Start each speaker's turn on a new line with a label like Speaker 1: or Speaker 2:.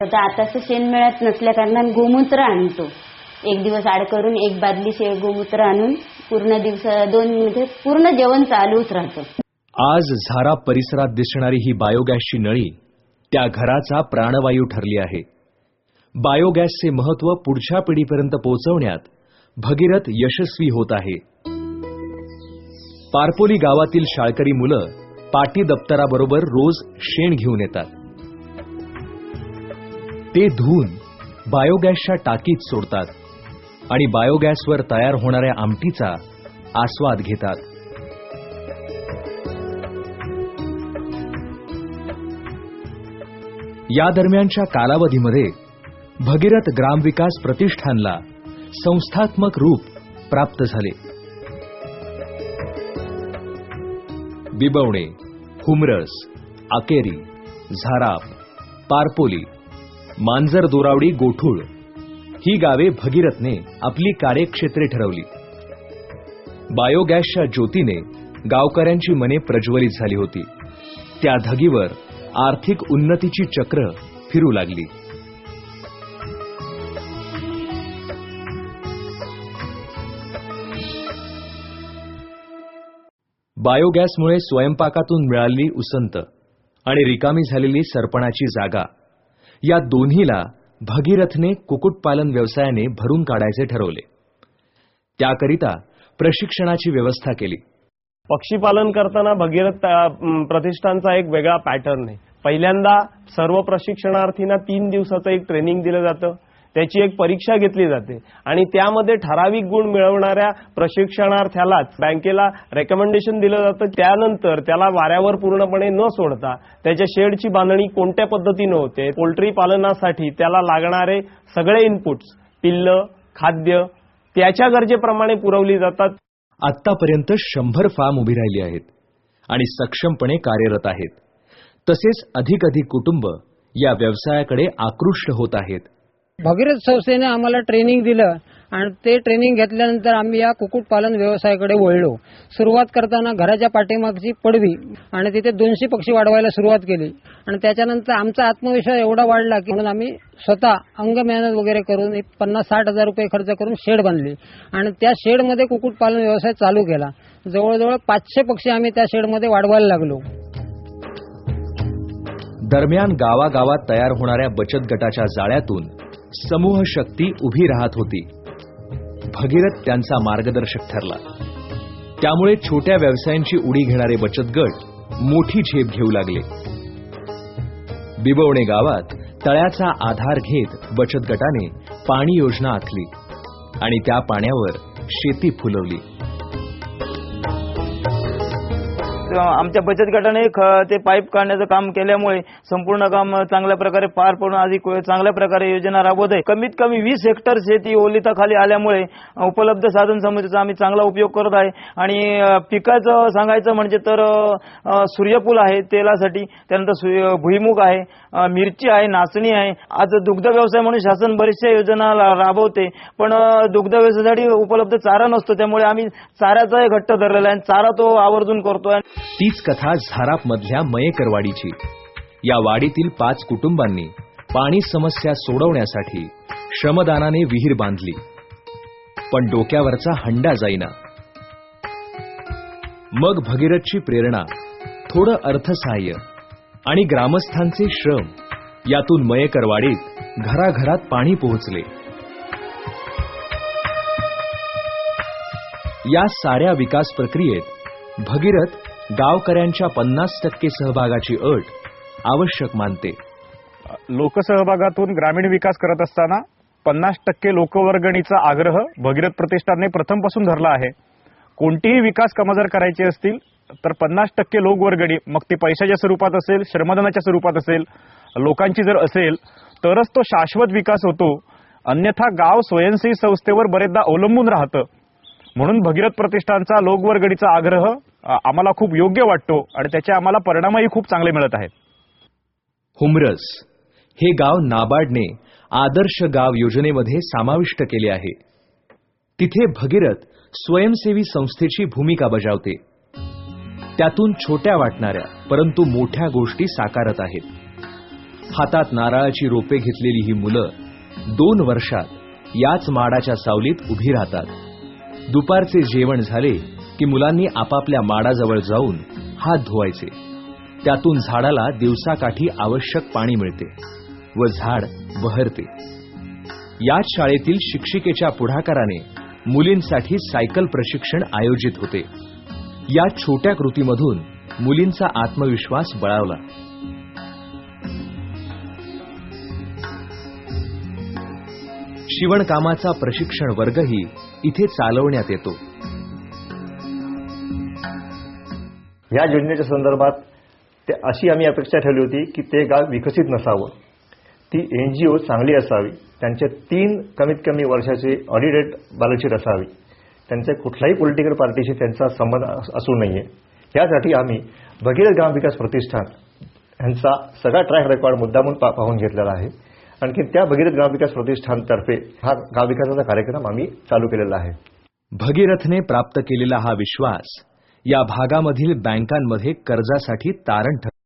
Speaker 1: आताचं शेण मिळत नसल्या कारणाने गोमूत्र आणतो. एक दिवस आड करून एक बादली गोमूत्र आणून पूर्ण दिवस पूर्ण जेवण चालूच राहतं.
Speaker 2: आज झारा परिसरात दिसणारी ही बायोगॅसची नळी त्या घराचा प्राणवायू ठरली आहे. बायोगॅसचे महत्त्व पुढच्या पिढीपर्यंत पोहोचवण्यात भगीरथ यशस्वी होत आहे. पारपोली गावातील शाळकरी मुलं पाटी दप्तराबरोबर रोज शेण घेऊन येतात. ते धुवून बायोगॅसच्या टाकीत सोडतात आणि बायोगॅसवर तयार होणाऱ्या आमटीचा आस्वाद घेतात. या दरम्यानच्या कालावधीमध्ये भगीरथ ग्रामविकास प्रतिष्ठानला संस्थात्मक रूप प्राप्त झाले. बिबवणे, हुमरस, आकेरी, झाराप, पारपोली, मांजर दोरावडी, गोठूळ ही गावे भगीरथने आपली कार्यक्षेत्रे ठरवली. बायोगॅसच्या ज्योतीने गावकऱ्यांची मने प्रज्वलित झाली होती. त्या धगीवर आर्थिक उन्नतीची चक्र फिरू लागली. बायोगॅसमुळे स्वयंपाकातून मिळालेली उसंत आणि रिकामी झालेली सरपणाची जागा या दोन्हीला भगीरथने कुक्कुटपालन व्यवसायाने भरून काढायचे ठरवले. त्याकरिता प्रशिक्षणाची व्यवस्था केली.
Speaker 3: पक्षीपालन करताना भगीरथ प्रतिष्ठानचा एक वेगळा पॅटर्न आहे. पहिल्यांदा सर्व प्रशिक्षणार्थींना 3 दिवसाचं एक ट्रेनिंग दिलं जातं. त्याची एक परीक्षा घेतली जाते आणि त्यामध्ये ठराविक गुण मिळवणाऱ्या प्रशिक्षणार्थ्यालाच बँकेला रेकमेंडेशन दिलं जातं. त्यानंतर त्याला वाऱ्यावर पूर्णपणे न सोडता त्याच्या शेडची बांधणी कोणत्या पद्धतीने होते, पोल्ट्री पालनासाठी त्याला लागणारे सगळे इनपुट्स, पिल्ल, खाद्य त्याच्या गरजेप्रमाणे पुरवली जातात.
Speaker 2: आतापर्यंत 100 फार्म उभी राहिली आहेत आणि सक्षमपणे कार्यरत आहेत. तसेच अधिक कुटुंब या व्यवसायाकडे आकृष्ट होत आहेत.
Speaker 4: भगीरथ संस्थेने आम्हाला ट्रेनिंग दिलं आणि ते ट्रेनिंग घेतल्यानंतर आम्ही या कुक्कुटपालन व्यवसायाकडे वळलो. सुरुवात करताना घराच्या पाठीमागची पडवी आणि तिथे 200 पक्षी वाढवायला सुरुवात केली आणि त्याच्यानंतर आमचा आत्मविश्वास एवढा वाढला की म्हणून आम्ही स्वतः अंग मेहनत वगैरे करून 50-60 हजार रुपये खर्च करून शेड बांधली आणि त्या शेडमध्ये कुक्कुटपालन व्यवसाय चालू केला. जवळजवळ 500 पक्षी आम्ही त्या शेडमध्ये वाढवायला लागलो.
Speaker 2: दरम्यान गावागावात तयार होणाऱ्या बचत गटाच्या जाळ्यातून समूह शक्ती उभी राहत होती. भगीरथ त्यांचा मार्गदर्शक ठरला. त्यामुळे छोट्या व्यवसायांची उडी घेणारे बचत गट मोठी झेप घेऊ लागले. बिबवणे गावात तळ्याचा आधार घेत बचत गटाने पाणी योजना आखली आणि त्या पाण्यावर शेती फुलवली.
Speaker 5: आमच्या बचत गटाने ते पाईप काढण्याचं काम केल्यामुळे संपूर्ण काम चांगल्या प्रकारे पार पडून अधिक चांगल्या प्रकारे योजना राबवत आहे. कमीत कमी 20 हेक्टर शेती ओलिताखाली आल्यामुळे उपलब्ध साधन सामुग्रीचा आम्ही चांगला उपयोग करत आहे. आणि पिकाचं सांगायचं म्हणजे तर सूर्यफूल आहे तेलासाठी, त्यानंतर भुईमुग आहे, मिरची आहे, नाचणी आहे. आज दुग्ध व्यवसाय म्हणून शासन बरेचशा योजना राबवते, पण दुग्ध व्यवसायासाठी उपलब्ध चारा नसतो. त्यामुळे आम्ही चाऱ्याचाही घट्ट धरलेला आहे. चारा तो आवर्जून करतोय.
Speaker 2: तीच कथा झाराप मधल्या मयेकरवाडीची. या वाडीतील 5 कुटुंबांनी पाणी समस्या सोडवण्यासाठी श्रमदानाने विहीर बांधली, पण डोक्यावरचा हंडा जाईना. मग भगीरथची प्रेरणा, थोडं अर्थसहाय्य आणि ग्रामस्थांचे श्रम यातून मयेकरवाडीत घराघरात पाणी पोहोचले. या साऱ्या विकास प्रक्रियेत भगीरथ गावकऱ्यांच्या 50% सहभागाची अट आवश्यक मानते.
Speaker 6: लोकसहभागातून ग्रामीण विकास करत असताना 50% लोकवर्गणीचा आग्रह भगीरथ प्रतिष्ठानने प्रथमपासून धरला आहे. कोणतीही विकास कामं जर करायची असतील तर 50% लोकवर्गणी, मग ती पैशाच्या स्वरूपात असेल, श्रमदानाच्या स्वरूपात असेल, लोकांची जर असेल तरच तो शाश्वत विकास होतो. अन्यथा गाव स्वयंसेवी संस्थेवर बरेचदा अवलंबून राहतं. म्हणून भगीरथ प्रतिष्ठानचा लोकवर्गणीचा आग्रह आम्हाला खूप योग्य वाटतो आणि त्याचे आम्हाला परिणामही खूप चांगले मिळत आहेत.
Speaker 2: हुमरस हे गाव नाबार्डने आदर्श गाव योजनेमध्ये समाविष्ट केले आहे. तिथे भगीरथ स्वयंसेवी संस्थेची भूमिका बजावते. त्यातून छोट्या वाटणाऱ्या परंतु मोठ्या गोष्टी साकारत आहेत. हातात नारळाची रोपे घेतलेली ही मुलं 2 वर्षात याच माडाच्या सावलीत उभी राहतात. दुपारचे जेवण झाले की मुलांनी आपापल्या माडाजवळ जाऊन हात धुवायचे. त्यातून झाडाला दिवसाकाठी आवश्यक पाणी मिळते व झाड बहरते. याच शाळेतील शिक्षिकेच्या पुढाकाराने मुलींसाठी सायकल प्रशिक्षण आयोजित होते. या छोट्या कृतीमधून मुलींचा आत्मविश्वास बळावला. शिवणकामाचा प्रशिक्षण वर्गही इथे चालवण्यात येतो.
Speaker 7: या योजनेच्या संदर्भात अशी आम्ही अपेक्षा ठेवली होती की ते गाव विकसित नसावं, ती NGO चांगली असावी, त्यांचे 3 कमीत कमी वर्षाचे ऑडिटेड बॅलन्स असावी, त्यांच्या कुठल्याही पॉलिटिकल पार्टीशी त्यांचा संबंध असू नये. यासाठी आम्ही भगीरथ ग्रामविकास प्रतिष्ठान यांचा सगळा ट्रॅक रेकॉर्ड मुद्दामून पाहून घेतलेला आहे. आणखी त्या भगीरथ ग्रामविकास प्रतिष्ठानतर्फे हा गाव विकासाचा कार्यक्रम आम्ही चालू केलेला आहे.
Speaker 2: भगीरथने प्राप्त केलेला हा विश्वास या भागामधील बँकांमध्ये कर्जासाठी तारण ठरला.